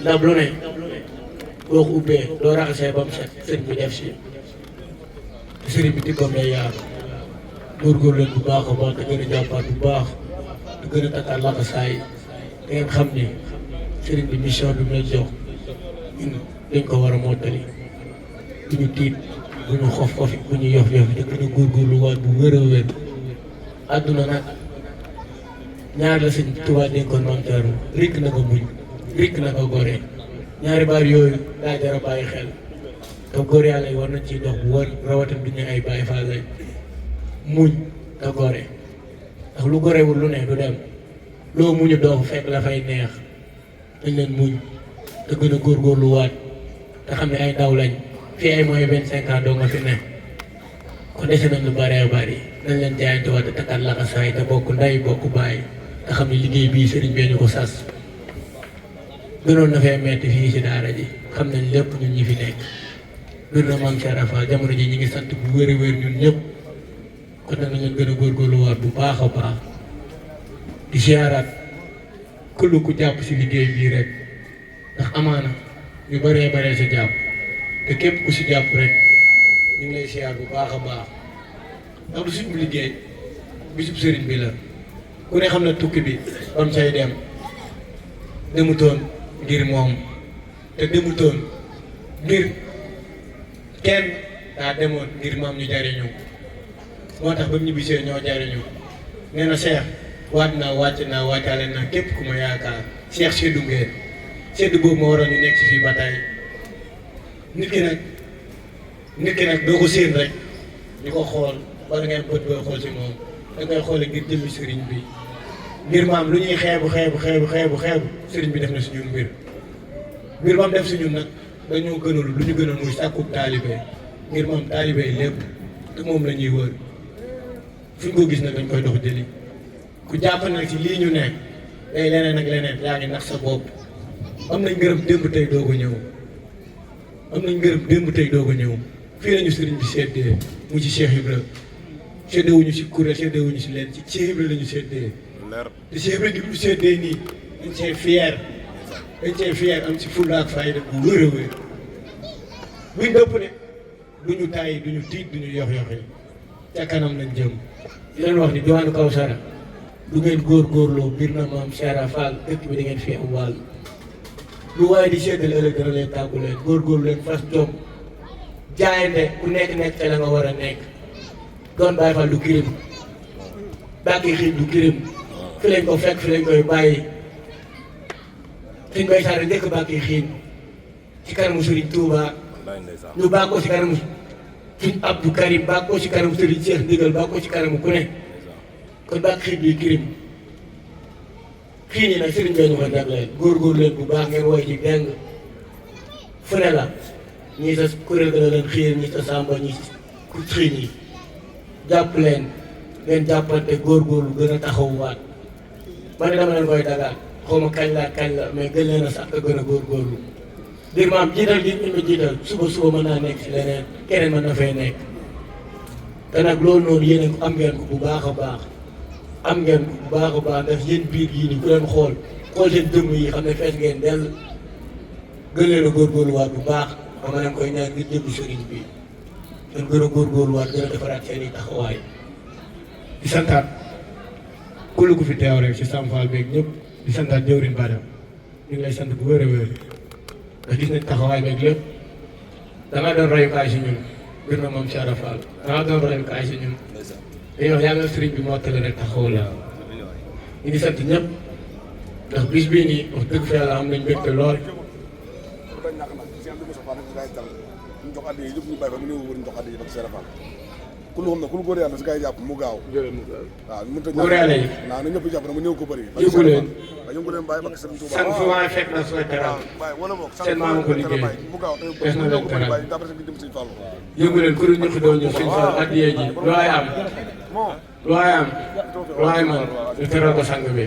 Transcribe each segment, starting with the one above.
ndab lu ne boo ko ubbee doo raxasee ba mu set sëriñ bi def si sëriñ bi diggoom lay yaatu góorgóorlu leen bu baax a baax te gën a jàppaat bu baax te gën a takkaat laxasaay da ngeen xam ni sëriñ bi mission bi mu leen jox ñun dañ ko war a mottali bu ñu tiit bu ñu xof-xofi bu ñu yof-yofi te gën a góorgóorlu waat bu wér a wér àdduna nag ñaar la sëñ Tuubaa dénkoon Maam Jaara rikk na ko muñ rikk na ko gore ñaari baar yooyu daa jar a bàyyi xel te góor yàlla yi war nañ ciy dox bu wër rawatina du ñu ay bàyyi faal lañ muñ te gore ndax lu gorewul lu ne du dem loo muñu doo ko fekk la fay neex dañ leen muñ te gën a góorgóorlu waat te xam ne ay ndaw lañ fii ay mooy 25 ans doo nga fi ne kon dese nañ lu bëree bëri nañ leen jaayante waat te takkaat laxasaay te bokk nday bokk bàyyi te xam ne liggéey bii sëriñ bee ñu ko sas gënoon na fee metti fii si daara ji xam nañ lépp ñun ñi fi nekk gën na Maam Cheikh Rafa jamono ji ñi ngi sant bu wér a wér ñun ñëpp kon nag nañ leen gën a góorgóorluwaat bu baax a baax di siyaaraat këlu ku jàpp si liggéey bii rek ndax amaana ñu bëree bëree sa jàpp te képp ku si jàpp rek ñu ngi lay siyaar bu baax a baax ndax du suñu liggéey bisub sëriñ bi la ku ne xam na tukki bi bam say dem demutoon ngir moom te demutoon ngir kenn daa demoon ngir maam ñu jariñu moo tax ba mu ñibbisee ñoo jariñu nee na Cheikh waat naa wàcc naa wàccaale naa képp ku ma yaakaar Cheikh seddu ngeen seddu boobu moo waroon ñu nekk ci fii ba tey nit ki nag doo ko séen rek ñu ko xool wala ngeen bët booy xool ci moom da koy xoole ngir jëmmi sëriñ bi ngir maam lu ñuy xeebu sëriñ bi def na suñu mbir maam def suñu nag dañoo gënal lu ñu gënal muy sàkkub taalibe ngir maam taalibe lépp te moom la ñuy wër fu ñu ko gis nag dañ koy dox jëli ku jàpp nag ci lii ñu nekk day leneen ak leneen yaa ngi nax sa bopp am nañ ngërëm démb tey doog a ñëw fii lañu sëriñ bi seddee mu ci Cheikh Ibra seddewuñu ci kuréel seddewuñu ci leen ci Cheikh Ibra lañu seddee te Cheikh Ibra gi mu seddee nii dañ cee fier am ci fulla ak fayda bu wér a wér buñ dëpp ne duñu tàyyi duñu tiit duñu yox-yoxi ca kanam lañ jëm di leen wax ni diwaanu Kawsara du ngeen góorgóorloo mbir na Maam Cheikh Fall dëkk bi da ngeen fi am wàll lu waaye di seddale ëllëg dana leen tàggu leen góorgóorlu leen fas jom jaayante ku nekk ca la nga war a nekk doon Baay Faal du kirim bàkki xiin du kirim fi lañ ko fekk fi lañ koy bàyyi fiñ koy saare njëkk bàkki xiin ci kanamu Sëriñ Tuuba ñu bàkkoo ci kanamu Sëriñ Abdou Karim bàkkoo ci kanamu Sëriñ Cheikh Ndigal bàkkoo ci kanamu ku ne kon bàkki xiin duy kirim xiin yi nag sëriñ bee ñu ko jagleel góorgóorlu leen bu baax ngeen woy ci deng fu ne la ñii sa kuréel ga la leen xiir ñii sa sàmba ñii ku xiin yi jàpp leen ngeen jàppante góorgóorlu gën a taxawuwaat ma ne dama leen koy dagaat xaw ma kañ la mais gën leen a sax te gën a góorgóorlu dir maam jiital gi ñu ma jiital suba mën naa nekk ci leneen keneen mën na fay nekk te nag loolu noonu yéen am ngeen ko bu baax a baax ndax yéen biir yii nii ku leen xool seen jëmm yi xam ne fees ngeen dell gën leen a góorgóorluwaat bu baax ba ma leen koy ñaan ngir jëmmi sëriñ bi ngeen gën a góorgóorluwaat gën a defaraat seen i taxawaay di santaat kullu ku fi teew rek ci Sam Fall beeg ñëpp di santaat jëwriñ Bada ñu ngi lay sant bu wér a wér ndax gis nañ taxawaay beeg lépp dangaa doon royukaay si ñun gën na Maam Cheikh Fall dangaa doon royukaay si ñun dañuy wax yàlla sëriñ bi mottali rek taxaw la ñu ngi sant ñëpp ndax bis bii nii wax dëgg fa yàlla am nañ mbégte lool ku lu xam ne ku lu góor yàlla si gars yi jàpp mu gaaw waaw mënut a góor yàlla yi waaw na ñëpp jàpp na mu néew ko bëri yëngu leen yëngu leen bàyyi bakk sëriñ Tuuba sant fu ma fekk na sooy teral wala boog seen maama ko liggéey mu gaaw te des na leen teral bàyyi d'après jëm sëriñ Fall yëngu leen ku ñu doon ñëw sëñ Fall addiyee ji looy am looy man ñu teral ko sang bi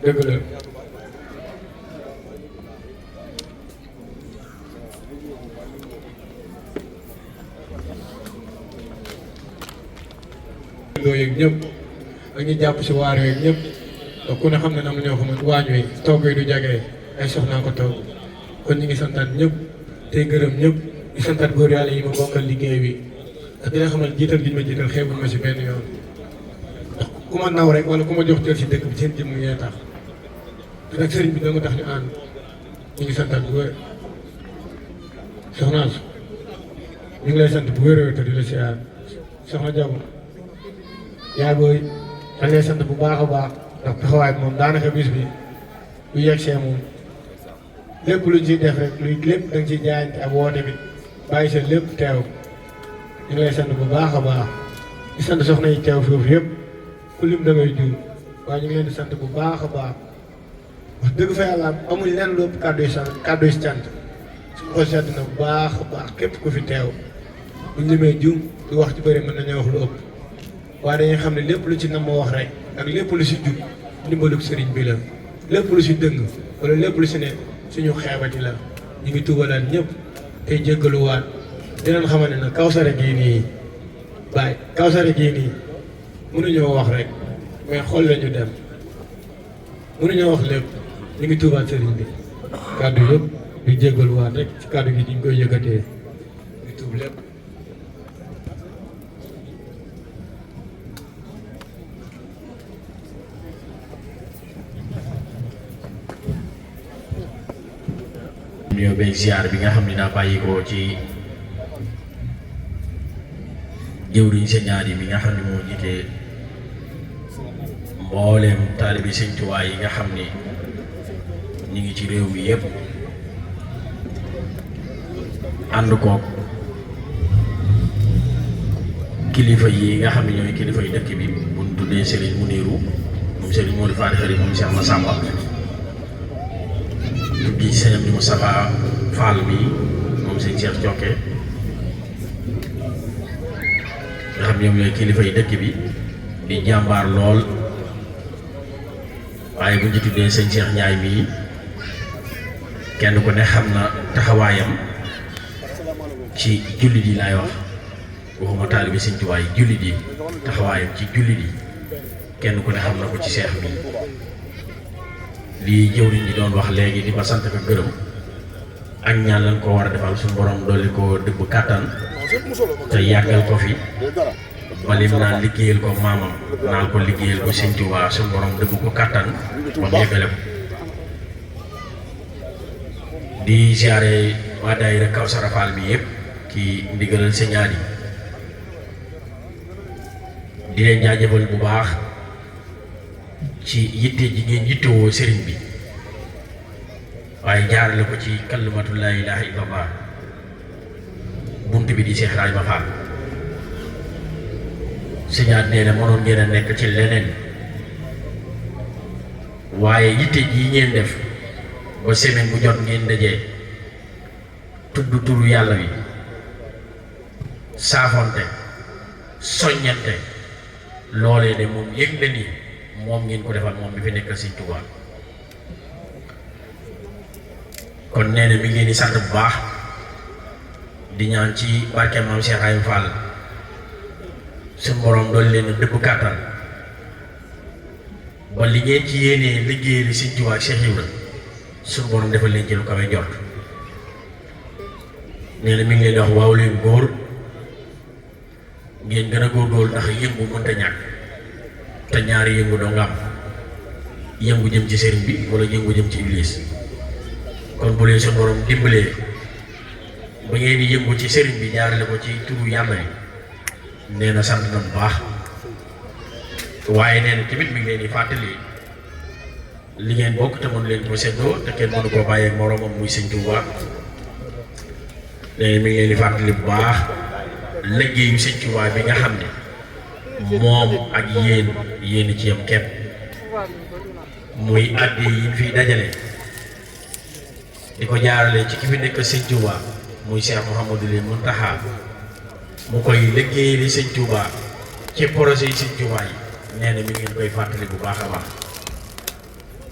dëgg la loo yeeg ñëpp ak ñu jàpp si waar yeeg ñëpp ku ne xam ne am na ñoo xamante waañ wi togg yi du jagee ay soxnaa ko toog kon ñu ngi santaat ñëpp tey gërëm ñëpp di santaat góor yàlla yi ma bokkal liggéey bi ak dina xamal jiital gi ma jiital xeebul ma si benn yoon ndax ku ma naw rek wala ku ma jox cër si dëkk bi seen jëmm ngee tax te nag sëriñ bi danga tax ñu ànd ñu ngi santaat bu wér soxnaas ñu ngi lay sant bu wér te di la siyaar soxna Jabu yaa booy dañ lay sant bu baax a baax ndax taxawaay bi moom daanaka bis bi bu yegsee moom lépp luñ ciy def rek luy lépp da nga ciy jaayante ak woote bi bàyyi sa lépp teew ñu ngi lay sant bu baax a baax di sant soxna yi teew foofu yëpp ku lim da ngay juum waaye ñu ngi leen di sant bu baax a baax wax dëgg fa yàlla amuñ leen lu ëpp kàddu yi sant suñu ko sedd na bu baax a baax képp ku fi teew buñ limee juum du wax ci bëri mën nañoo wax lu ëpp waaye dañuy xam ne lépp lu ci nam ma wax rek ak lépp lu si jub ndimbalug sëriñ bi la lépp lu si dëng wala lépp lu si ne suñu xeebati la ñu ngi tuubalaat ñëpp tey jéggaluwaat dinañ xamal ne nag Kawsara gii nii bàyyi Kawsara gii nii mënuñoo wax rek mais xool la ñu dem mënuñoo wax lépp ñu ngi tuubaat sëriñ bi kàddu yëpp di jéggaluwaat rek ci kàddu gi ñu koy yëkkatee di tuub lépp. nuyoo beeg ziar bi nga xam ne daa bàyyi ko ci jëwriñ sa ñaari bi nga xam ne moo jiite mbooleem taalibi Sëñ Tuubaa yi nga xam ne ñu ngi ci réew mi yëpp ànd koog kilifa yi nga xam ne ñooy kilifa yi dëkk bi bu ñu tuddee Serigne Mounirou moom Serigne Modou Fari Xari moom Cheikh Massamba gi sëñ Abdou Moustapha Fall bi moom sëñ Cheikh Jokke nga xam ñoom ñooy kilifa yi dëkk bi di jàmbaar lool waaye bu ñu tuddee sëñ Cheikh Ndiaye mii kenn ku ne xam na taxawaayam ci jullit yi laay wax waxuma taalibe Sëñ Tuubaa yi jullit yi taxawaayam ci jullit yi kenn ku ne xam na ko ci seex mi lii jëwriñ ji doon wax léegi di ko sant ko gërëm ak ñaan lañ ko war a defal suñu borom dolli ko dëbb kàttan te yàggal ko fi balim naan liggéeyal ko maamam naan ko liggéeyal ko Sëñ Tuubaa suñu borom dëbb ko kàttan ba mu yeggale ko di siyaare waa daayira Kawsara Fall bi yëpp ki ndigalal Sëñ Aadi di leen jaajëfal bu baax ci yitte ji ngeen yittewoo sëriñ bi waaye jaarale ko ci kalimatu laa ilaaha illallah bunt bi di Seex Ibrahima Fall Sëñ Aadi nee na mënoon ngeen a nekk ci leneen waaye yitte ji ngeen def ba semaine bu jot ngeen dajee tudd turu yàlla wi saafonte soññante loolee de moom yëg na ni moom ngeen ko defal moom mi fi nekk Sëñ Tuubaa kon nee na mi ngi leen di sant bu baax di ñaan ci barke maam Cheikh Ibrahima Fall suñu borom doon leen dëpp kàttan ba li ngeen ci yéenee liggéey li Sëñ Tuubaa ak Cheikh Ibra suñu borom defal leen ci lu kawe njort nee na mi ngi leen di wax waaw leen góor ngeen gën a góorgóorlu ndax yëngu mënta ñàkk te ñaari yëngu doo nga am yëngu jëm ci sëriñ bi wala yëngu jëm ci iblis kon bu leen suñu borom dimbalee ba ngeen di yëngu ci sëriñ bi jaarale ko ci turu yàlla yi nee na sant na bu baax waaye nee na tamit mi ngi leen di fàttali li ngeen bokk te mënu leen ko seddoo te kenn mënu koo bàyyeeg moroomam muy Sëñ Tuubaa nee na mi ngi leen di fàttali bu baax liggéeyu Sëñ Tuubaa bi nga xam ne moom ak yéen ci yam képp muy addi yi fiy dajale di ko jaarale ci ki fi nekk Sëñ Tuubaa muy Cheikh Mouhamadul Mountakha mu koy liggéey li Sëñ Tuubaa ci projet yi Sëñ Tuubaa yi nee na mi ngi leen koy fàttali bu baax a baax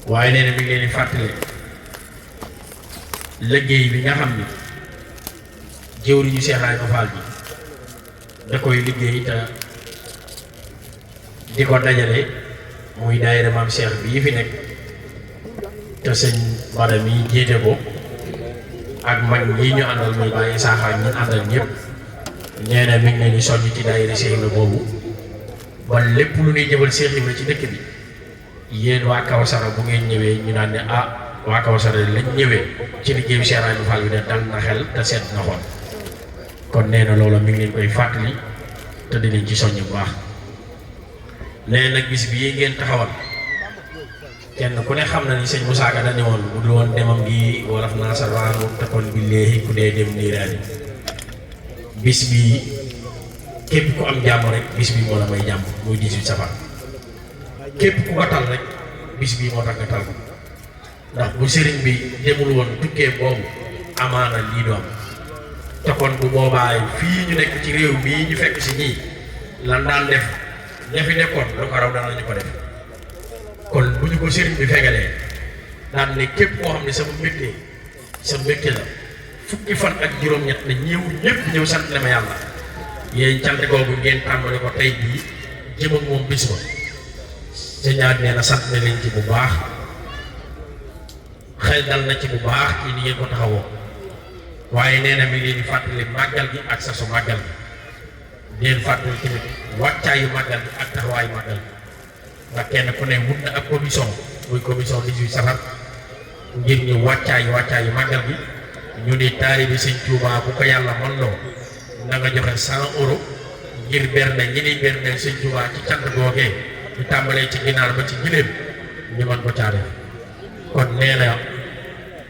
waaye nee na mi ngi leen di fàttali liggéey bi nga xam ni jëwriñu Cheikh Ibrahima Fall bi da koy liggéey te di ko dajale muy daayira maam Cheikh bii fi nekk te sëñ Bada mi jiite ko ak mag yi ñu àndal muy bàyyi saaxaan ñu àndal ñëpp nee na mi ngi leen di soññ ci daayira Cheikh Ibra boobu ba lépp lu ñuy jëbal Cheikh Ibra ci dëkk bi yéen waa Kawsara bu ngeen ñëwee ñu naan ne waa Kawsara lañ ñëwee ci liggéeyu Cheikh Ibra Fall bi de dal na xel te seet na xool kon nee na loolu mi ngi leen koy fàttali te di leen ci soññ bu baax nee nag bis bi ngeen taxawal kenn ku ne xam na ni sëñ Moussa Ka dañu woon bu dul woon demam gi wolof naa sa waanu te kon bi léegi ku dee dem niiraani bis bi képp ku am jàmm rek bis bi moo la may jàmm muy 18 safar képp ku ko tal rek bis bi moo tax nga tal ko ndax bu sëriñ bi demul woon tukkee boobu amaana lii doom te kon bu boobaa fii ñu nekk ci réew mii ñu fekk si ñii lan daan def ña fi nekkoon lu ko raw danañu ko def kon bu ñu ko sëriñ bi fegalee daan ne képp koo xam ne sa mbégte la fukki fan ak juróom-ñett ne ñëpp ñëw sant le ma yàlla yéen cant googu ngeen tàmbali ko tey bii jëm ak moom bis ba sa ñaar nee na sant na leen ci bu baax xel dal na ci bu baax ci ni ngeen ko taxawoo waaye nee na mi ngi leen di fàttali màggal gi ak sasu màggal gi di leen fàttali tamit wàccaayu màggal gi ak taxawaayu màggal gi ndax kenn ku ne wut na ak commission muy commission 18 safar ngir ñu wàccaayu màggal gi ñu ni taalibe Sëñ Tuubaa bu ko yàlla mën loo na nga joxe 100 euros ngir bernde ñi ni bernde Sëñ Tuubaa ci cant googee ñu tàmbalee ci ginaar ba ci giléem ñu mën ko caare kon nee na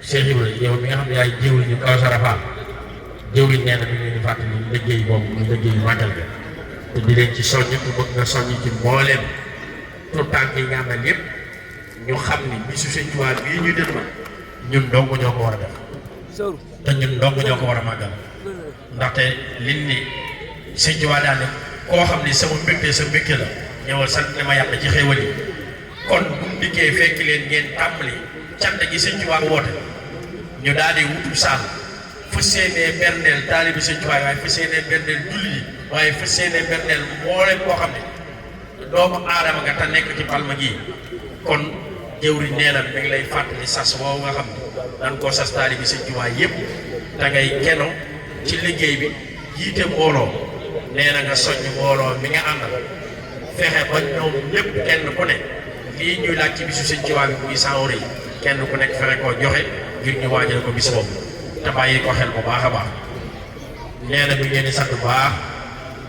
Cheikh Ibra yow mi nga xam ne yaay jëwriñ ñu Kawsara Fall jëwriñ nee na mi ngi leen di fàttali liggéey boobu muy liggéeyu màggal ga te di leen ci soññ te bëgg nga soññ ci mbooleem tout tànk yi nga àndal yëpp ñu xam ni bisu Sëñ Tuubaa bii ñu def ñun dong ñoo ko war a def te ñun dong ñoo ko war a màggal ndaxte liñ ni Sëñ Tuubaa daal ne koo xam ni sama mbégte sa mbégte la ñëwal sant ne ma yàlla ci xéewal yi kon bu mu dikkee fekk leen ngeen tàmbali cant gi Sëñ Tuubaa woote ñu daal di wutu saal fa seenee berndeel taalibi Sëñ Tuubaa waaye fa seenee berndeel julli yi waaye fa seenee berndeel mbooleem koo xam ne doomu aadama nga te nekk ci palma gi kon jëwriñ nee na mi ngi lay fàttali sas woowu nga xam ne daan koo sas taalibi Sëñ Tuubaa yëpp da ngay keno ci liggéey bi jiite mbooloo nee na nga soññ mbooloo mi nga àndal fexe ba ñoom ñëpp kenn ku ne lii ñuy laaj ci bisu Sëñ Tuubaa bi muy 100 euros yi kenn ku nekk fexe koo joxe ngir ñu waajal ko bis boobu te bàyyi ko xel bu baax a baax nee na mi ngi leen di sant bu baax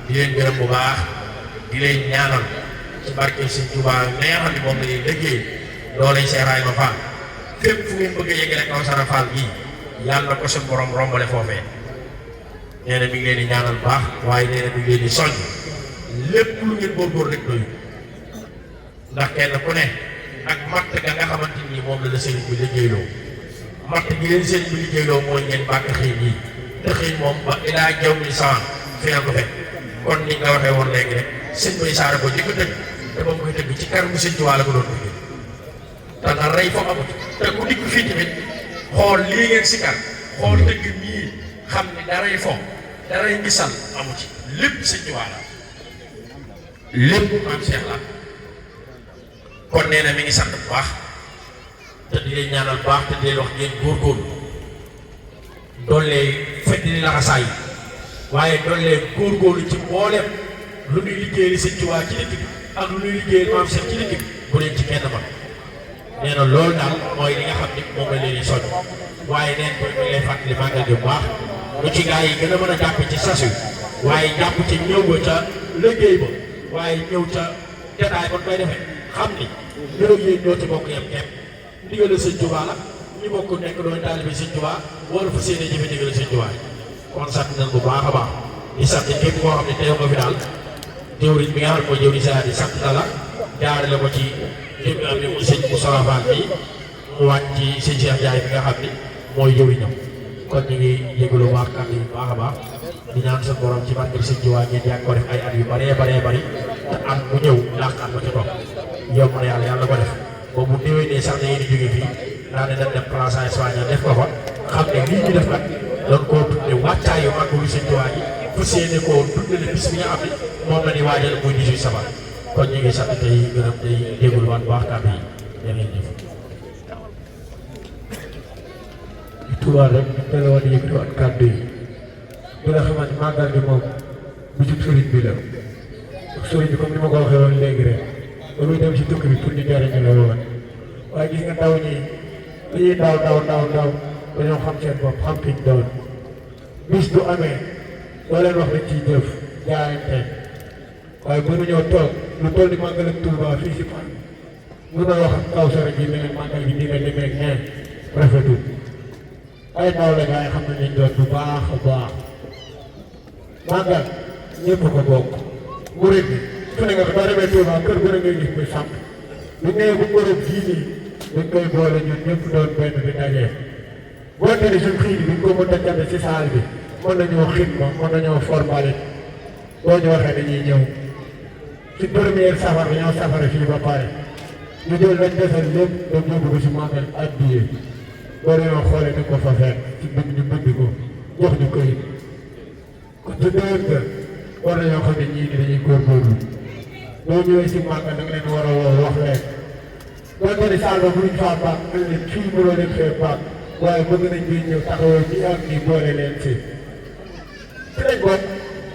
di leen gërëm bu baax di leen ñaanal ci barke Sëñ Tuubaa li nga xam ne moom la ñuy liggéey loolay Cheikh Ibrahima Fall fépp fu ngeen bëgg a yeggale Kawsara Fall gii yàlla na ko suñu borom rombale foofee nee na mi ngi leen di ñaanal bu baax waaye nee na mi ngi leen di soññ lépp lu ngeen góorgóor rek doyu ndax kenn ku ne ak matt ga nga xamante ni moom la sëriñ bi liggéeyloo matt gi leen sëriñ bi liggéeyloo mooy ngeen bàkk xëy nii te xëy moom ba ilaa jaw mi saan fi nga ko fekk kon ni nga waxee woon léegi rek sëñ bay saara ko jëkk tëgg te ba mu koy tëgg ci kanamu Sëñ Tuubaa la ko doon liggéey te na rey fa amut te ku dikk fii tamit xool lii ngeen si kar xool tëgg mii xam ni daray fo daray gisal amu ci lépp Sëñ Tuubaa la lépp maam Cheikh la kon nee na mi ngi sant bu baax te di leen ñaanal baax te di leen wax ngeen góorgóorlu doole fedd ni laxasaay waaye doole góorgóorlu ci mboolem lu ñuy liggéeyal Sëñ Tuubaa ci dëkk bi ak lu ñuy liggéeyal maam Cheikh ci dëkk bi bu leen ci kenn man nee na loolu daal mooy li nga xam ni moom la leen di soññ waaye neen koy mi lay fàttali màggal gi bu baax lu ci gaa yi gën a mën a jàpp ci sasu waaye jàpp ci ñëw ba ca liggéey ba waaye ñëw ca détail ba koy defee xam ni ñoo yéen ñoo ci bokk yem kepp ndigal Sëñ Tuubaa la ñu bokk nekk doon taalibe Sëñ Tuubaa wala fa seen jëfe ndigal Sëñ Tuubaa kon sant nañ bu baax a baax di sant képp koo xam ne teew nga fi daal jëwriñ bi nga xam ne mooy jëwriñ saa di sant na la jaarale ko ci jëm am ni muy sëñ Moussa Fall bi mu wàcc ci sëñ Cheikh Ndiaye bi nga xam ni mooy jëwriñam kon ñu ngi jégalu baax kàddu yu baax a baax di ñaan sa borom ci barke Sëñ Tuubaa ngeen yàgg ko def ay at yu bëree bari te at mu ñëw ndax at ba ca topp yow mën a yàlla ko def boobu déwénee sax da ngeen di jóge fii daa ne dañ dem place Espagne def ko fa xam ne lii ñu def kat doon koo tudde wàccaayu màggalu Sëñ Tuubaa gi fas yéene koo dundale bis bi nga xam ne moom la ñuy waajal muy 18 safar kon ñu ngi sant tey gërëm tey jégalu waat bu baax kàddu yi jërë ngeen jëf Tuubaa rek ñu teel a war a yëkkatiwaat kàddu yi di nga xamante màggal gi moom bisub sëriñ bi la sëriñ bi comme ni ma ko waxee woon léegi rek ba muy dem si dëkk bi pour ñu jariñu la woon waaye gis nga ndaw ñi li ñuy daw dañoo xam seen bopp xam ki ñu doon bis du amee loo leen wax dañ ciy jëf jaayante waaye mënuñoo toog lu toll ni màggal ak Tuubaa fii si fan mun a wax ak kaw sore ji ne màggal gi nii la demee nee rafetul ay ndaw la waaye xam nañ liñ doon bu baax a baax màggal ñëpp ko bokk murid bi fu ne nga boo demee Tuubaa kër gu ne ngay gis muy samp bu nee bu ngërëm gii nii dañ koy boole ñun ñëpp doon benn di dajee boo teri suñ xiit bi ñu ko mën a jàppe ci saal bi mën nañoo xidma mën nañoo formali boo ñu waxee dañuy ñëw ci première safar dañoo safare fii ba pare ñu jël lañ desal lépp dem yóbbu ko si màggal addiye boo demee xoolee dañ ko fa fekk ci bind ñu bind ko jox ñu këyit kon ci déwén ga war nañoo xam ne ñii ni dañuy góorgóorlu boo ñëwee si màggal da nga leen war a woo wax leen boo teri saal ba mënuñ faa baax mel ni fii mënoo leen fee baax waaye bëgg nañ ñuy ñëw taxawoo ñi ak ñi boole leen si ci lañ bokk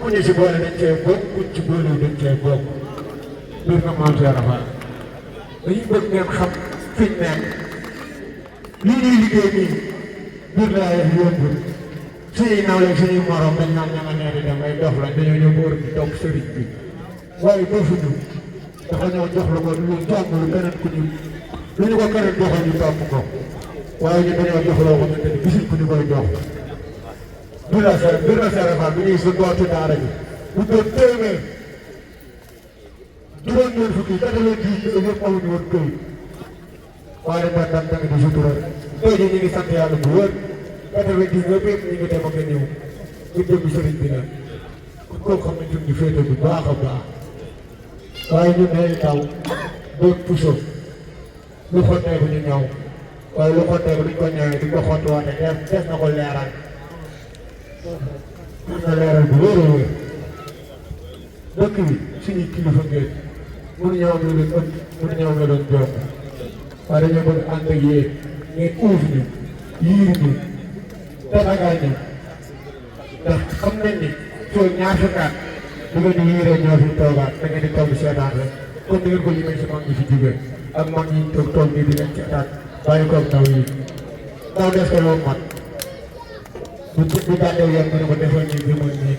ku ñu si boole dañ cee bokk ku ci boole dañ cee bokk biir na maam Cheikh Rafal dañuy bëgg ngeen xam fi ñu nekk lii ñuy liggéey nii biir laa yëf yombul suñuy nawle suñuy morom dañ naan ña nga nee di dem ay dox la dañoo ñëw wóor di topp sëriñ bi waaye defuñu dafa ñoo jox la ko lu jàng lu keneen ku ñu lu ñu ko keneen joxoon ñu topp ko waaye ñu dañoo jox loo xamante ni gisuñ ku ñu koy jox biir na Serapal bi ñuy sa gootu daara ji bu doon téeméer juróom-ñeent fukki dajaloo ji yëpp amuñu woon këyit waaye dañ daan tàng di sutura tey jii ñu ngi sant yàlla bu wër 99 yëpp ñu ngi dem ak a ñëw ñu jëm sëriñ bi la kon kooku xam nañ ñu féete bu baax a baax waaye ñun dañuy daw doon puso lu xotteeku ñu ñëw waaye lu xotteeku duñ ko ñëwee duñ ko xottiwaate des na ko leeral mën na leeral bu wér a wér dëkk bi suñuy kilifa ngeen mënuñoo am lu leen ëpp mënuñoo am lu leen jokk waaye dañoo bëgg ànd ak yéen ngeen uuf ñu yiir ñu tatagal ñu ndax xam nañ ni soo ñaar fukki at bu ngeen di yiiree ñoo fi toogaat da ngeen di toog seetaan rek comme ni ngeen ko limee si mag ñi fi jógee ak mag ñi toog nii di leen seetaan bàyyi koog ndaw yi ndaw des ko loolu mat bu tànnee yoon mu ne ko defal nii bi mooy nii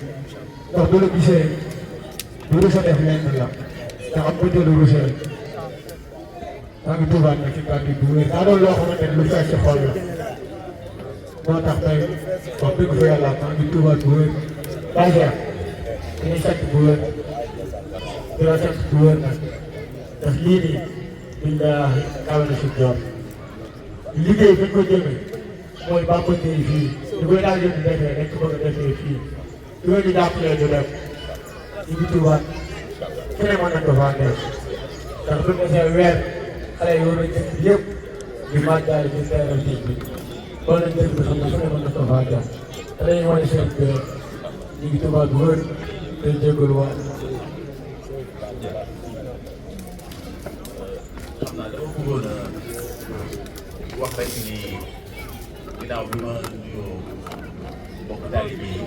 ndax bu la gisee lu rus a def lenn la ndax am bëjëlu rusee maa ngi tuubaat nag ci kàddu bu wér daa doon loo xamante ne lu fees ci xol la moo tax tey wax dëgg fa yàlla maa ngi tuubaat bu wér bàyyi dañuy sant bu wér di la sant bu wér nag ndax lii nii billaahi kawe na si joor liggéey bi ñu ko jëmee mooy Bamba Dieye fii ñu koy daal di defee dañ ko bëgg a defee fii su ñu jàppalee ñu dem ñu ngi tuubaat fu ne mën nañ ko faa def ndax bu ñu desee weer xale yi war nañ dëkk bi yëpp di màggaale ci teeral géej bi loolu lañ dëkk bi xam ne fu ne mën nañ ko faa def te dañuy wane seen biir ñu ngi tuubaat bu wër te jégalu waat. xam naa dafa bëggoon a wax rek ni ginnaaw bi ma nuyoo mbokk taalibe yi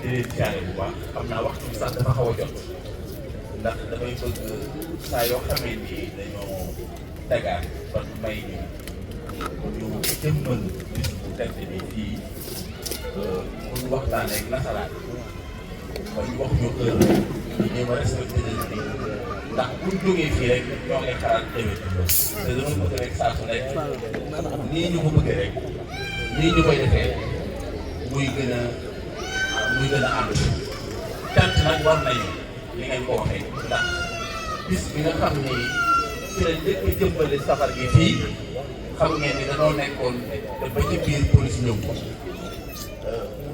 di leen siyaare bu baax xam naa waxtu bi sax dafa xaw a jot ndax damay bëgg saa yoo xamee ni dañoo dagaan ba may ñu jëmmal bis bu tedd bi fii pour waxtaanee ak nasaraan ba ñu wax ñu heure ñu jéem a respecté heure bi ndax buñ jógee fii rek ñoo ngi xalaat déwén te dama bëgg rek saa su nekk nii ñu ko bëggee rek nii ñu koy defee muy gën a ànd tant nag war nañu li ngeen ko waxee ndax bis bi nga xam ni ci la njëkk a jëmbale safar gi fii xam ngeen ni dañoo nekkoon te ba ci biir police ñëw mu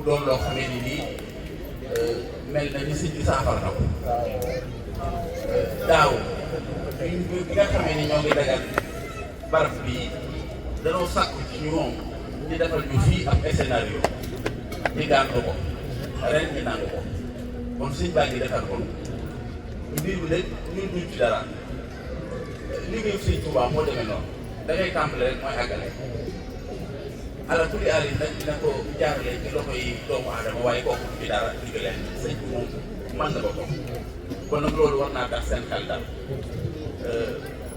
doon loo xamee ni nii mel na ni sëñ bi saafara na ko daaw bi nga xamee ni ñoo ngi dagal barab bii danoo sàkku ci ñoom ñu defal ñu fii am scénario ñu gàntu ko ren ñu nangu ko kon suñ baa ngi defar kon mbir bi nag ñun duñ ci dara liggéeyu Sëñ Tuubaa moo demee noonu da ngay tàmbale rek mooy àggale ala kulli aali nag dina ko jaarale ci loxo yi doomu aadama waaye kooku du ci dara du ci leen sëñ bi moom mën na boppam kon nag loolu war naa tax seen xel dal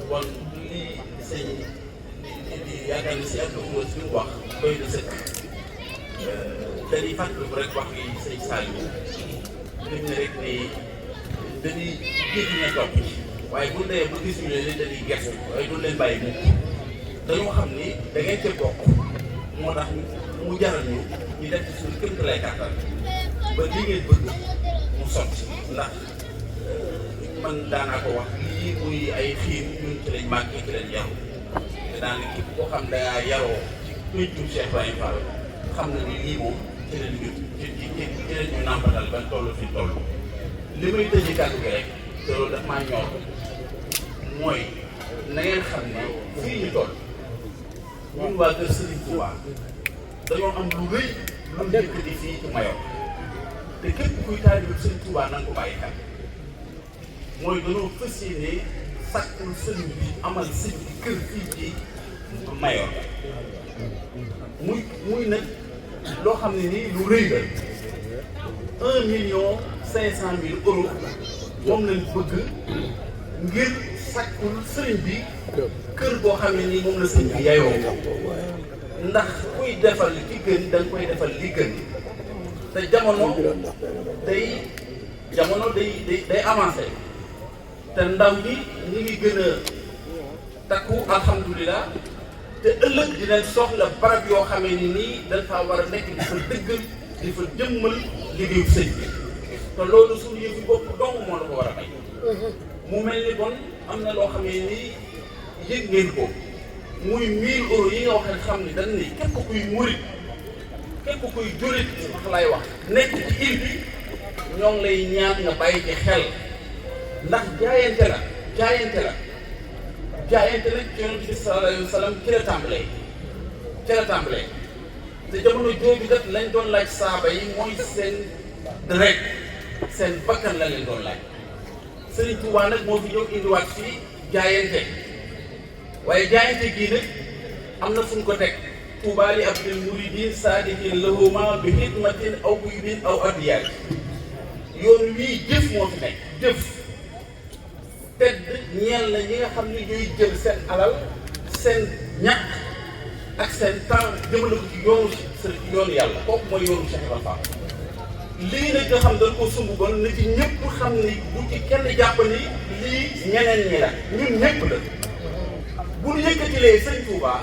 kon lii sëñ di yaakaar ni si ak Koungheul si mu wax doy na sëkk dañuy fàttaliku rek wax yi sëñ Saliou lim ne rek ni dañuy jéggi na topp ci waaye bu dee bu gis ñu leen dañuy gerte waaye du leen bàyyi mukk dañoo xam ni da ngeen cee bokk moo tax mu jaral ñu def ci suñu kéem lay kàttan ba li ngeen bëgg mu sotti ndax man daanaa ko wax lii muy ay xiir ñun ci lañ màgg ci lañ yaru te daanaka képp koo xam dangaa yaroo ci péncum Cheikh Ibrahima Fall xam na ni lii moom ci lañ ñu ci lañ ñu nàmpatal ba toll fi toll li may tëjee kàddu gi rek te loolu daf maa ñor mooy na ngeen xam ne fii ñu toll ñun waa kër Serigne Touba dañoo am lu rëy lu njëkk di fii ci Mayor te képp kuy taalibe Serigne Touba na nga ko bàyyi xel mooy dañoo fas yéene sàkkul sëriñ bi amal sëñ bi kër fii ci Mayor muy nag loo xam ne nii lu rëy la 1,500,000 euros moom lañ bëgg ngir sàkkul sëriñ bi kër boo xam ne nii moom la sëriñ bi yayoo ndax kuy defal li gën da nga koy defal li gën te jamono day avancé te ndaw ñi ñu ngi gën a takku alhamdulilah te ëllëg dinañ soxla barab yoo xamee ni nii dañ faa war a nekk di fa dëggal di fa jëmmal liggéeyu sëñ bi te loolu suñu yëfi bopp dong moo la ko war a may mu mel ni bon am na loo xamee nii yëg ngeen ko muy 1000 euros yi nga wax xam ni dañ ni képp kuy murit képp kuy julit wax lay wax nekk ci île bi ñoo ngi lay ñaan nga bàyyi ci xel ndax jaayante la jaayante nag Yonent bi sallallahu alayhi wa sallam ci la tàmbalee te jamono jooju def lañ doon laaj saaba yi mooy seen deret seen bakkan la leen doon laaj Sëriñ Tuubaa nag moo fi ñëw indiwaat fii jaayante waaye jaayante gii nag am na fu ñu ko teg Tuubaa li abdil muridin saadiqin lahuma bi xidmatin aw buydin aw adiyaat yoon wii jëf moo fi nekk jëf tedd ñeel na ñi nga xam ne ñooy jël seen alal seen ñàkk ak seen temps jëmale ko ci yoonu yàlla kooku mooy yoonu Cheikh Ibrahima Fall lii nag nga xam dañ ko sumb bon na ci ñëpp xam ni bu ci kenn jàpp ni lii ñeneen ñi la ñun ñëpp la bu ñu yëkkatilee sëñ Touba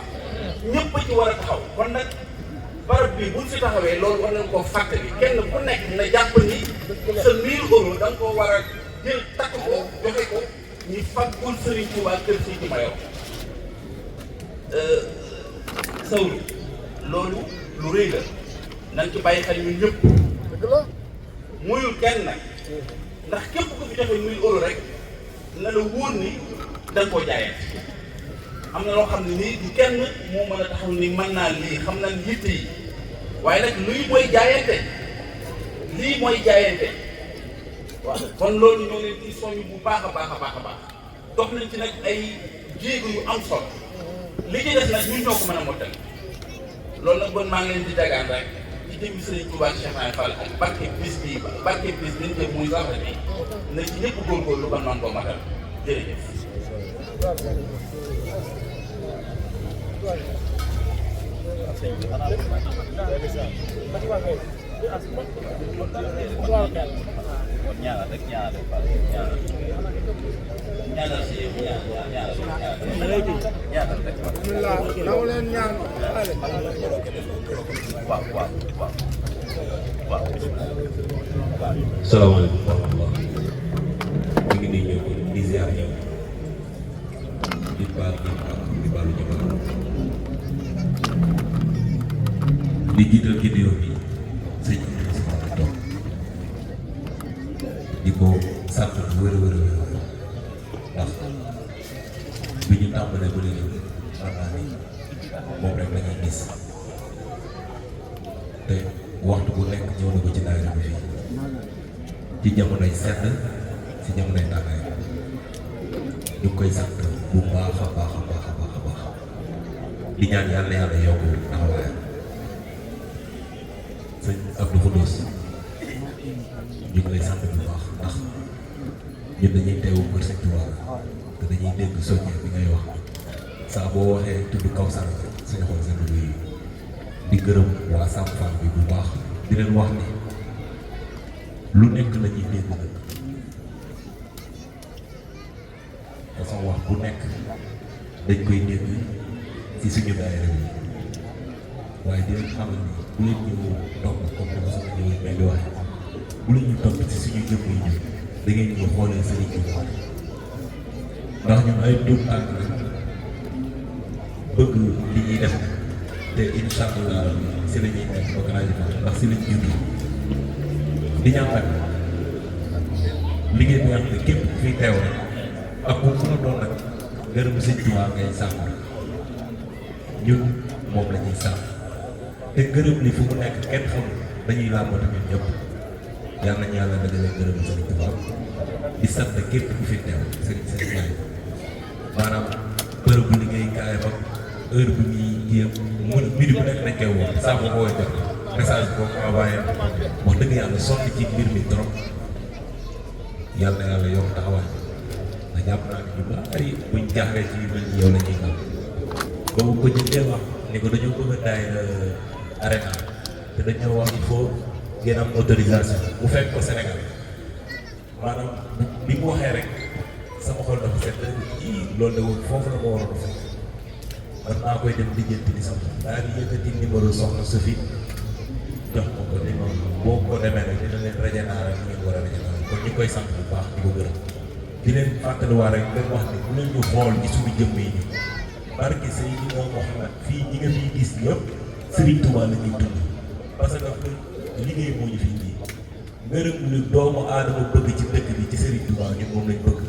ñëpp a ci war a taxaw kon nag barab bi buñ fi taxawee loolu war nañ koo fàttali kenn ku nekk na jàpp ni sa 1000 euros da nga koo war a jël takk ko joxe ko ñu fàggul Serigne Touba kër fii ci Mayor sawlu loolu lu rëy la nañ ci bàyyi xel ñun ñëpp muyul kenn nag ndax képp ku fi joxe 1000 euros rek na la wóor ni da nga koo jaayee am na loo xam ne nii du kenn moo mën a taxaw ni mën naa lii xam nañ yitte yi waaye nag luy mooy jaayante lii mooy jaayante waaw kon loolu ñoo leen ci soññ bu baax a baax a baax a baax dox nañ ci nag ay jéego yu am solo li ci des nag ñun ñoo ko mën a mottali loolu nag bon maa ngi leen di dagaan rek ci jëmmi Sëriñ Tuubaa Cheikh Ibrahima Fall ak barke bis bii barke bis bi ñu jëm muy sax bi na ci ñëpp góorgóorlu ba noonu ko matal jërëjëf. ñaanal rek ñaanal si ñaanal rek. naw leen ñaan. waaw. salaamaaleykum wa rahmatulah. ñu ngi nii ñëw di ziar ñëw di baal ñëpp ak di baalu ñëpp di jiital ci nuyoo bi sëñ bi si ma toog di ko sant bu wér ndax bi ñu tàmbalee ba léegi xam naa ni moom rek la ñuy gis te waxtu bu nekk ñëw na ko ci daayira bi fii ci jamonoy sedd ci jamonoy tàngaay ñu koy sant bu baax a baax di ñaan yàlla yokk taxawaayam Brosse ñu ngi lay sant bu baax ndax ñun dañuy teewu kër Sëñ Tuubaa te dañuy dégg soññee bi ngay wax saa boo waxee tudd Kawsara suñu xol seen bi di gërëm waa Sam Fall bi bu baax di leen wax ni lu nekk la ñuy dégg nag façon wax bu nekk dañ koy dégg ci suñu daayira bi waaye di leen xamal ni bu leen ñu topp comme ni ma sama ñëwee mel di waxee bu leen ñu topp ci suñu jëmm yi ñun da ngeen ñu xoolee Sëriñ Tuubaa ndax ñun ay tuut tànk lañ bëgg li ñuy def te incha allah si la ñuy nekk ba gën a ndax si lañ judd di ñaan nag liggéey bi nga xam ne képp ku fi teew rek ak bu mën a doon nag gërëm Sëñ Tuubaa ngay sàmm ñun moom la ñuy sàmm te gërëm li fu mu nekk kenn xamul dañuy làmbatu ñun ñëpp yal nañu yàlla dajalee gërëm Sëñ Tuubaa di sant képp ku fi teew sëriñ Baye maanaam bërëb bu liggéeykaay ba heure bu ñuy jéem mën mbir bu nekk dañ koy woo saa boo ko woowee jot message boo ko envoyé wax dëgg yàlla sonn ci mbir mi trop yàlla na yàlla yokk taxawaay ndax jàpp naa ne ñu bari buñ jaaxlee ci yu mel ni yow la ñuy gëm boobu ko jëndee wax ni ko dañoo bëgg a daay arena te dañoo wax il faut ngeen am autorisation bu fekk ko Sénégal maanaam bi mu waxee rek sama xol dafa set loolu de woon foofu la ma waroon a fekk man maa koy dem lijjanti di sax daal di yëkkati numéro soxna Sophie jox ma ko ne moom boo ko demee rek dina leen rajo naa rek ngeen war a rajo naa kon ñu koy sant bu baax di ko gërëm di leen fàttaliwaat rek leen wax ni bu leen ñu xool ci suñu jëmm yi ñu barke Seydina Muhammad fii ñi nga fiy gis ñëpp Serigne Touba la ñuy dund parce que liggéey moo ñu fi indi ngërëm lu doomu aadama bëgg ci dëkk bi ci Serigne Touba ñun moom lañ bëgg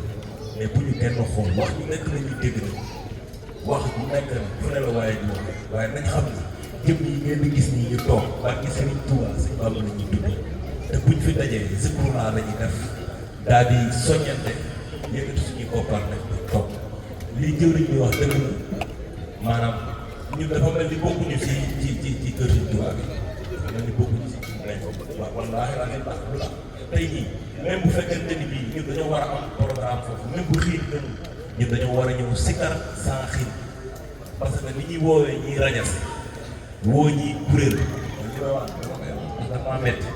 mais bu ñu kenn xool wax ñu nekk la ñuy dégg nag wax bu nekk nag fu ne la waaye ñu waaye nañ xam ni jëm yi ngeen di gis nii ñu toog barke Serigne Touba Sëñ Bamba la ñuy dund te buñ fi dajee zikrullah la ñuy def daal di soññante yëkkati suñuy koppar nag toog lii jëwriñ ñuy wax dëgg la maanaam ñun dafa mel ni bokkuñu ci kër Sëñ Tuubaa bi dafa mel ni bokkuñu si waaw wallaahi laa leen baax lu la tey jii même bu fekkente ni bii ñun dañoo war a am programme foofu même bu xiin gën ñun dañoo war a ñëw sikkar sans xiin parce que ni ñuy woowee ñiy rajas woo ñi kuréel li may wax dafa metti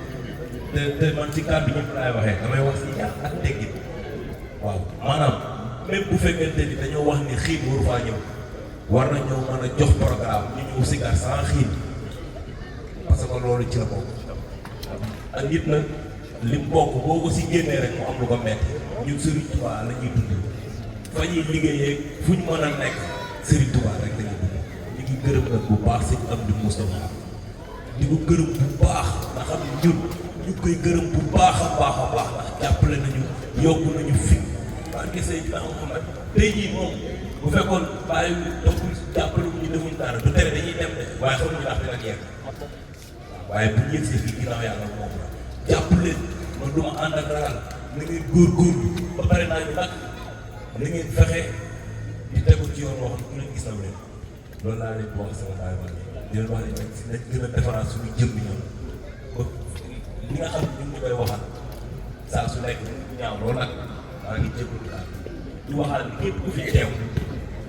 te man ci kàddu ñëpp laay waxee damay wax si yàq ak teggin waaw maanaam même bu fekkente ni dañoo wax ni xiin waru faa ñëw war na ñëw mën a jox programme ñu ñëw sikkar sans xiin parce que loolu ci la bokk ak nit nag li mu bokk boo ko si génnee rek mu am lu ko metti ñun Serigne Touba la ñuy dund fa ñuy liggéeyee fu ñu mën a nekk Serigne Touba rek la ñuy dund ñu ngi gërëm nag bu baax sëñ Amdi Moustapha di ko gërëm bu baax nga xam ne ñun ñu koy gërëm bu baax a baax a baax ndax jàppale nañu yokku nañu fi barke Seydina Muhammad tey jii moom bu fekkoon bàyyi donc jàppale ñu defuñ dara du tere dañuy dem de waaye xamuñu ndax dina yegg waaye bu ñu yegsee fii ginnaaw yàlla moom la jàpp leen man du ma ànd ak ragal na ngeen góorgóorlu ba pare naa ñu nag na ngeen fexe di tegu ci yoon wax ku leen gis na leen loolu laa leen di wax sama baay ma di leen wax ne nañ gën a defaraat suñu jëm bi ñoom ba li nga xam ne ñu ngi koy waxal saa su nekk ñaaw loolu nag maa ngi jégalu daal di waxaat ni képp ku fi teew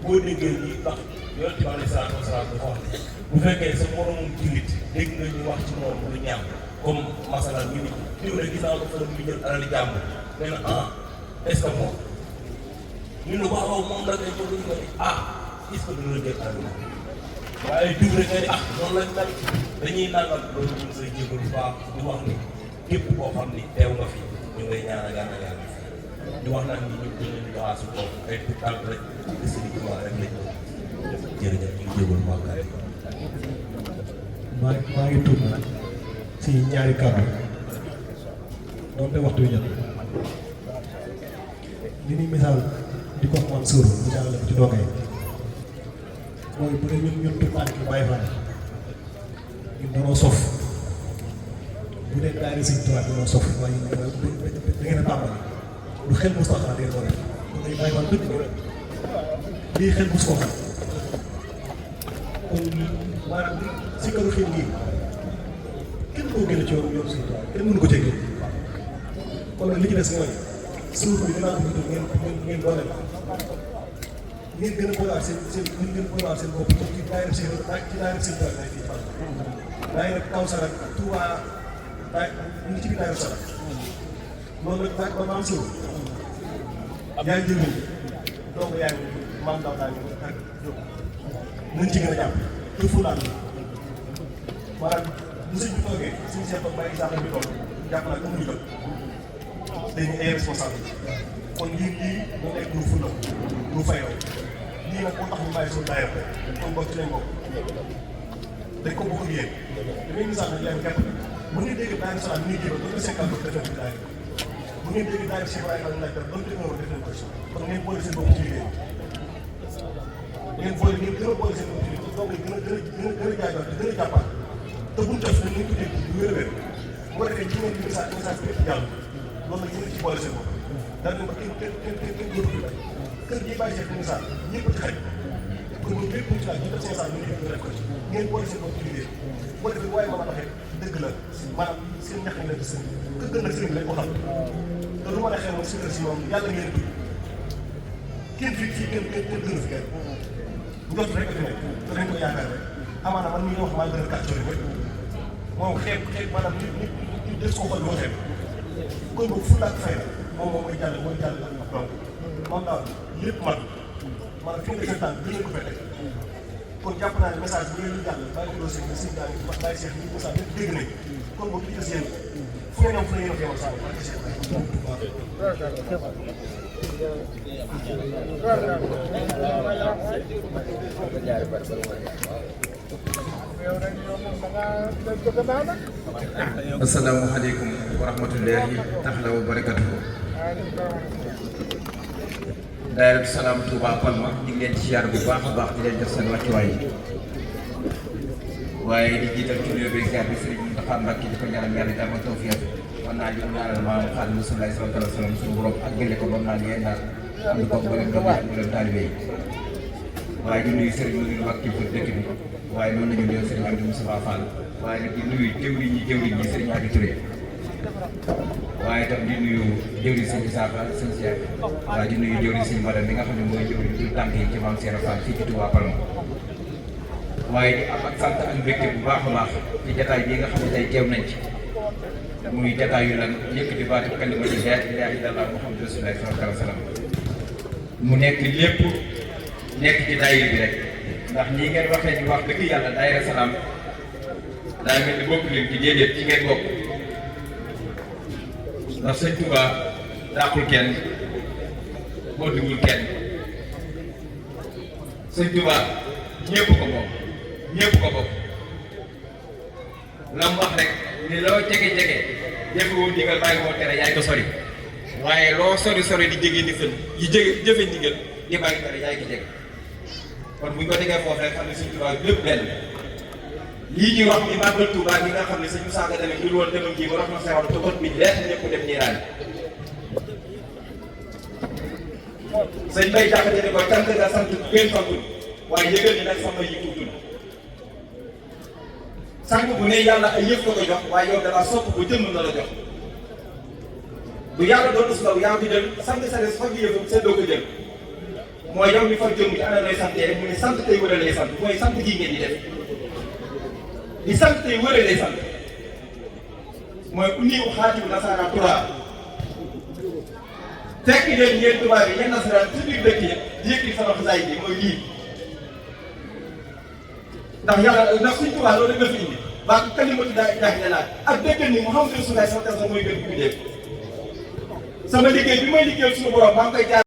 boo déggee ñi wax yoon ci wàllu salaatu wasalaam dafa wax ne bu fekkee sa moromum jullit dégg nga ñu wax ci moom lu ñaaw comme masala ñu ni diw ne gis naa ko fa mu jël alali jàmbur nee na ah est-ce que moom ñu ne waaw moom la ngay jóg ñu ne ah est-ce que dina la jël alali waaye diw rek nga ni ah noonu lañ mel dañuy nangal loolu ñu say jégalu bu baax di wax ni képp koo xam ni teew nga fi ñu ngay ñaanal yàlla yàlla di wax nag ni ñu dañ leen di joxaat su bopp ay tout tànk rek di Sëriñ Tuubaa rek lañ jërëjëf ñu ngi jégalu maa ngi tudd nag ci ñaari kàddu doonte waxtu wi jot li ni misaal di ko man suur bu jàllale ko ci doogay mooy bu dee ñun tubaab yi bàyyi fa ñun dañoo sof bu dee daari Sëñ Tuubaa dañoo sof waaye da ngeen a tàmbali lu xel mos ko xalaat ngeen ko def bu dee bàyyi fa dëgg lii xel mos ko xam kon maanaam si këru xel gii képp kenn koo génne ci yoonu Sëñ Tuubaa kenn mënu ko cee génne kon nag li ci des mooy suuf bi dinaa ko ngeen doole la ngeen gën a boolaat ngeen gën a boolaat seen bopp ci daayira Sëñ Tuubaa lay fii Fall daayira Kawsara Touba ñu ngi ci biir daayira Sara loolu nag ba maam suuf yaay jëriñ donc yaay maam daw daal ak nañ ci gën a jàpp te fulaat maanaam bu sëñ bi toogee suñu seet ba bàyyi sax bi toog jàpp naa ko muy jot dañuy ay responsable kon lii moo nekk lu fula lu fayoo lii nag moo tax ñu bàyyi suñu daayira kon bokk ci lañ bokk dañ ko bokk ak yéen damay misaal nag leen képp bu ngeen dégg daayira Salaam ni ñuy jébal ba nga 50 ba defee ci daayira bu ngeen dégg daayira Cheikh Ibrahima laaj dara donte nga war a def leen ko kon ngeen boole seen bopp ci liggéey ngeen gën a boole seen bopp ci liggéey donc gën a jaajoon te gën a jàppaat te buñ def nañ ko dégg lu wér a wér bu ko defee ci ngeen di message bi yëpp jàll loolu nag ngeen ci boole seen bopp daal di ko kenn dootu fi bay kër gi bàyyi seen message ñëpp ci xaj kon ñun lépp ci laaj ñu def seen message ñu def ko ci ngeen boole seen bopp ci liggéey bu ko defee waaye mën a waxee dëgg la maanaam seen ñax yi la gis kër gën nag sëriñ bi lañ ko xam te lu ma la xew moom si kër si moom yàlla ngeen tudd kenn fii kenn gënu fi kenn njot rek fi nekk te dañ ko yaakaar rek amaana man mii wax maa gën a kàccoori rek moom xeeb maanaam nit des ko xool loo xeeb kon boobu fu laak fay la moom mooy jàll ak donc moom daal lépp mat maanaam fi nga seen tànk bi ngeen ko fete kon jàpp naa ne message bi ngeen di jàll bàyyi ko dossier bi sëñ daal bàyyi seex ñi message yëpp dégg nañ kon boobu li des yéen fu ngeen ñoom fu ngeen yemal saa parce que asalaamaaleykum wa rahmatullahi taala wa barakatuhu. Daayira Salaam Touba Palma ñu ngi leen di siyaar bu baax a baax di leen def seen wàccuwaay waaye di jiital ci nuyoo beeg ziar bi Sëriñ Mountakha Mbacké di ko ñaanal yàlla jàmm ak tawfiq man naa ñu ñaanal maam Xaadimu Rasuul sallallahu alayhi wa sallam suñu borom ak gëlle ko ba naa yéen daal am ko mboolem doom ak mboolem taalibe yi waaye di nuyu Sëriñ Mountakha Mbacké pour dëkk bi waaye noonu la ñu nuyu Sëriñ Amdi Moustapha Fall waaye nag di nuyu jëwriñ ñi Sëriñ Adi Touré waaye itam di nuyu jëwriñ sëñ Isaaxa sëñ Cheikh waaye di nuyu jëwriñ sëñ Bada mi nga xam ne mooy jëwriñ du tànk yi ci Maam Cheikh Fall fii ci Touba Palma waaye di am ak sant ak mbégte bu baax a baax ci jataay bii nga xam ne tey teew nañ ci muy jataay yu lan yëkkati baatu kalimatu laa ilaaha illallaah Muhammadu Rasulullaah sallallaahu alayhi wa sallam mu nekk lépp nekk ci daayira bi rek ndax ñii ngeen waxee ñu wax dëgg yàlla daayira Salaam daa mel ni bokk leen ci déedéet ci ngeen bokk ndax sëñ Touba dàqul kenn bootewul kenn sëñ Touba ñëpp ko bokk la mu wax rek ni loo jege-jege jëfewul ndigal bàyyi koo tere yaay ko sori waaye loo sori di jege ndigal yi jëfe ndigal di bàyyi tere yaay ki jege kon buñ ko tegee foofu rek xam ne sëñ Touba lépp benn lii ñuy wax ni màggal Touba gi nga xam ne suñu saaga demee ñu woon demam ji ba wax na sewal te ot bi leer ñëpp dem niiraan sëñ Bay Jaxate ne ko cant nga sant gën santul waaye yëgal ni nag sama yi tuutul sang bu ne yàlla ay yëf ko ko jox waaye yow dala sopp bu jëmm na la jox bu yàlla doon us law yaa ko jël sant sa des fag yëfam seddoo ko jël mooy yow mi fag jëmm ci ana lay santee rek mu ne sant tey wala lay sant mooy sant gi ngeen di def di sant tey wëree lay sant mooy ku nii xaatibu nasaraan turaa fekk leen ngeen tubaab yi ñenn nasaraan ci biir dëkk yi di yëkkati sama xasaay bi mooy lii ndax yàlla ndax suñ tubaab loolu nga fi indi baa ko kalimatu laa ilaaha illallaah ak dëgg ni Muhammadu Rasulullaah sallallahu alayhi wa sallam mooy gën bu ñu def sama liggéey bi may liggéeyal suñu borom maa ngi koy jaar